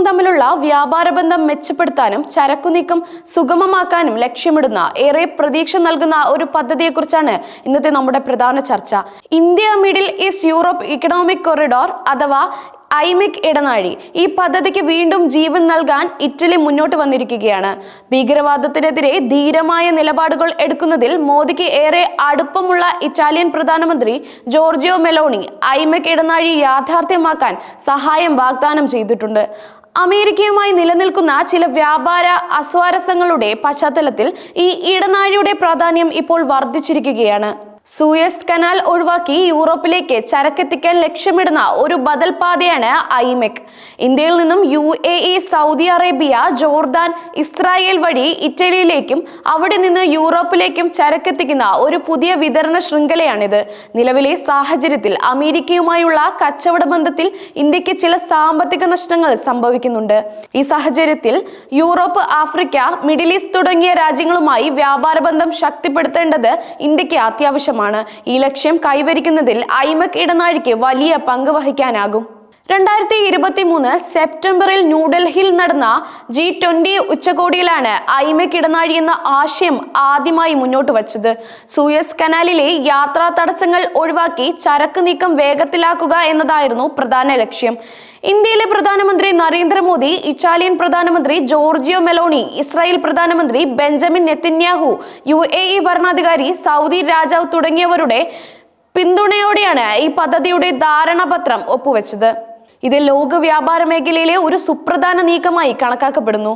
തമ്മിലുള്ള വ്യാപാര ബന്ധം മെച്ചപ്പെടുത്താനും ചരക്കുനീക്കം സുഗമമാക്കാനും ലക്ഷ്യമിടുന്ന ഏറെ പ്രതീക്ഷ നൽകുന്ന ഒരു പദ്ധതിയെക്കുറിച്ചാണ് ഇന്നത്തെ നമ്മുടെ പ്രധാന ചർച്ച. India middle east Europe economic corridor അഥവാ ഐമെക് ഇടനാഴി. ഈ പദ്ധതിക്ക് വീണ്ടും ജീവൻ നൽകാൻ ഇറ്റലി മുന്നോട്ട് വന്നിരിക്കുകയാണ്. ഭീകരവാദത്തിനെതിരെ ധീരമായ നിലപാടുകൾ എടുക്കുന്നതിൽ മോദിക്ക് ഏറെ അടുപ്പമുള്ള ഇറ്റാലിയൻ പ്രധാനമന്ത്രി ജോർജിയോ മെലോണി ഐമെക് ഇടനാഴി യാഥാർത്ഥ്യമാക്കാൻ സഹായം വാഗ്ദാനം ചെയ്തിട്ടുണ്ട്. അമേരിക്കയുമായി നിലനിൽക്കുന്ന ചില വ്യാപാര അസ്വാരസ്യങ്ങളുടെ പശ്ചാത്തലത്തിൽ ഈ ഇടനാഴിയുടെ പ്രാധാന്യം ഇപ്പോൾ വർദ്ധിച്ചിരിക്കുകയാണ്. സൂയസ് കനാൽ ഒഴിവാക്കി യൂറോപ്പിലേക്ക് ചരക്കെത്തിക്കാൻ ലക്ഷ്യമിടുന്ന ഒരു ബദൽ പാതയാണ് ഐമെക്. ഇന്ത്യയിൽ നിന്നും UAE, Saudi Arabia, Jordan, Israel വഴി ഇറ്റലിയിലേക്കും അവിടെ നിന്ന് യൂറോപ്പിലേക്കും ചരക്കെത്തിക്കുന്ന ഒരു പുതിയ വിതരണ ശൃംഖലയാണിത്. നിലവിലെ സാഹചര്യത്തിൽ അമേരിക്കയുമായുള്ള കച്ചവട ബന്ധത്തിൽ ഇന്ത്യക്ക് ചില സാമ്പത്തിക നഷ്ടങ്ങൾ സംഭവിക്കുന്നുണ്ട്. ഈ സാഹചര്യത്തിൽ യൂറോപ്പ്, ആഫ്രിക്ക, മിഡിൽ ഈസ്റ്റ് തുടങ്ങിയ രാജ്യങ്ങളുമായി വ്യാപാര ബന്ധം ശക്തിപ്പെടുത്തേണ്ടത് ഇന്ത്യക്ക് അത്യാവശ്യമാണ്. ഈ ലക്ഷ്യം കൈവരിക്കുന്നതിൽ ഐമെക് ഇടനാഴിക്ക് വലിയ പങ്ക് വഹിക്കാനാകും. 2023 സെപ്റ്റംബറിൽ ന്യൂഡൽഹിയിൽ നടന്ന G20 ഉച്ചകോടിയിലാണ് ഐമെക് ഇടനാഴി എന്ന ആശയം ആദ്യമായി മുന്നോട്ട് വച്ചത്. സൂയസ് കനാലിലെ യാത്രാ തടസ്സങ്ങൾ ഒഴിവാക്കി ചരക്ക് നീക്കം വേഗത്തിലാക്കുക എന്നതായിരുന്നു പ്രധാന ലക്ഷ്യം. ഇന്ത്യയിലെ പ്രധാനമന്ത്രി നരേന്ദ്രമോദി, ഇറ്റാലിയൻ പ്രധാനമന്ത്രി ജോർജിയോ മെലോണി, ഇസ്രായേൽ പ്രധാനമന്ത്രി ബെഞ്ചമിൻ നെതന്യാഹു, UAE ഭരണാധികാരി സൗദി രാജാവ് തുടങ്ങിയവരുടെ പിന്തുണയോടെയാണ് ഈ പദ്ധതിയുടെ ധാരണാപത്രം ഒപ്പുവെച്ചത്. ഇത് ലോക വ്യാപാര മേഖലയിലെ ഒരു സുപ്രധാന നീക്കമായി കണക്കാക്കപ്പെടുന്നു.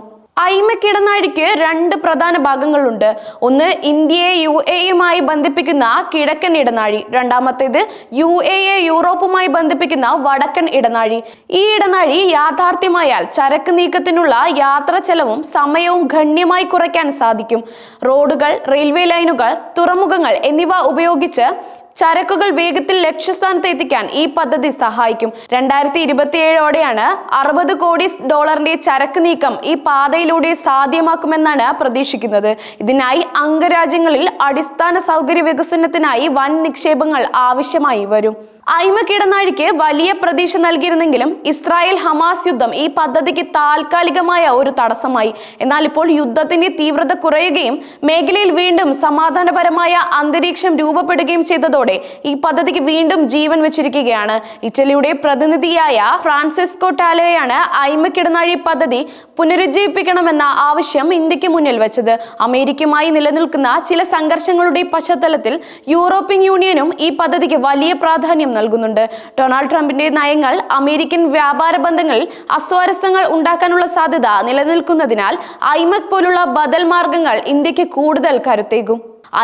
ഐമെക് ഇടനാഴിക്ക് രണ്ട് പ്രധാന ഭാഗങ്ങളുണ്ട്. ഒന്ന് ഇന്ത്യയെ UAE ബന്ധിപ്പിക്കുന്ന കിഴക്കൻ ഇടനാഴി, രണ്ടാമത്തേത് UAE യൂറോപ്പുമായി ബന്ധിപ്പിക്കുന്ന വടക്കൻ ഇടനാഴി. ഈ ഇടനാഴി യാഥാർത്ഥ്യമായാൽ ചരക്ക് നീക്കത്തിനുള്ള യാത്രാ ചെലവും സമയവും ഗണ്യമായി കുറയ്ക്കാൻ സാധിക്കും. റോഡുകൾ, റെയിൽവേ ലൈനുകൾ, തുറമുഖങ്ങൾ എന്നിവ ഉപയോഗിച്ച് ചരക്കുകൾ വേഗത്തിൽ ലക്ഷ്യസ്ഥാനത്ത് എത്തിക്കാൻ ഈ പദ്ധതി സഹായിക്കും. 2027ഓടെയാണ് $60 കോടി ചരക്ക് നീക്കം ഈ പാതയിലൂടെ സാധ്യമാക്കുമെന്നാണ് പ്രതീക്ഷിക്കുന്നത്. ഇതിനായി അംഗരാജ്യങ്ങളിൽ അടിസ്ഥാന സൗകര്യ വികസനത്തിനായി വൻ നിക്ഷേപങ്ങൾ ആവശ്യമായി വരും. ഐമെക് ഇടനാഴിക്ക് വലിയ പ്രതീക്ഷ നൽകിയിരുന്നെങ്കിലും ഇസ്രായേൽ ഹമാസ് യുദ്ധം ഈ പദ്ധതിക്ക് താൽക്കാലികമായ ഒരു തടസ്സമായി. എന്നാൽ ഇപ്പോൾ യുദ്ധത്തിന്റെ തീവ്രത കുറയുകയും മേഖലയിൽ വീണ്ടും സമാധാനപരമായ അന്തരീക്ഷം രൂപപ്പെടുകയും ചെയ്തതോടെ ഈ പദ്ധതിക്ക് വീണ്ടും ജീവൻ വെച്ചിരിക്കുകയാണ്. ഇറ്റലിയുടെ പ്രതിനിധിയായ ഫ്രാൻസിസ്കോ ടാലോയാണ് ഐമെക് ഇടനാഴി പദ്ധതി പുനരുജ്ജീവിപ്പിക്കണമെന്ന ആവശ്യം ഇന്ത്യക്ക് മുന്നിൽ വെച്ചത്. അമേരിക്കയുമായി നിലനിൽക്കുന്ന ചില സംഘർഷങ്ങളുടെ പശ്ചാത്തലത്തിൽ യൂറോപ്യൻ യൂണിയനും ഈ പദ്ധതിക്ക് വലിയ പ്രാധാന്യം നൽകുന്നുണ്ട്. ഡൊണാൾഡ് ട്രംപിന്റെ നയങ്ങൾ അമേരിക്കൻ വ്യാപാര ബന്ധങ്ങളിൽ അസ്വാരസ്യങ്ങൾ ഉണ്ടാക്കാനുള്ള സാധ്യത നിലനിൽക്കുന്നതിനാൽ ഐമെക് പോലുള്ള ബദൽ മാർഗങ്ങൾ ഇന്ത്യക്ക് കൂടുതൽ കരുത്തേകും.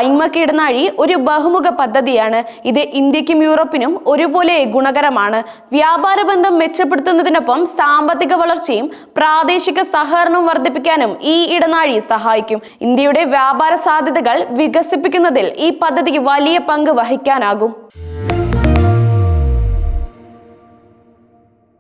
ഐമെക് ഇടനാഴി ഒരു ബഹുമുഖ പദ്ധതിയാണ്. ഇത് ഇന്ത്യക്കും യൂറോപ്പിനും ഒരുപോലെ ഗുണകരമാണ്. വ്യാപാര ബന്ധം മെച്ചപ്പെടുത്തുന്നതിനൊപ്പം സാമ്പത്തിക വളർച്ചയും പ്രാദേശിക സഹകരണവും വർദ്ധിപ്പിക്കാനും ഈ ഇടനാഴി സഹായിക്കും. ഇന്ത്യയുടെ വ്യാപാര സാധ്യതകൾ വികസിപ്പിക്കുന്നതിൽ ഈ പദ്ധതിക്ക് വലിയ പങ്ക് വഹിക്കാനാകും.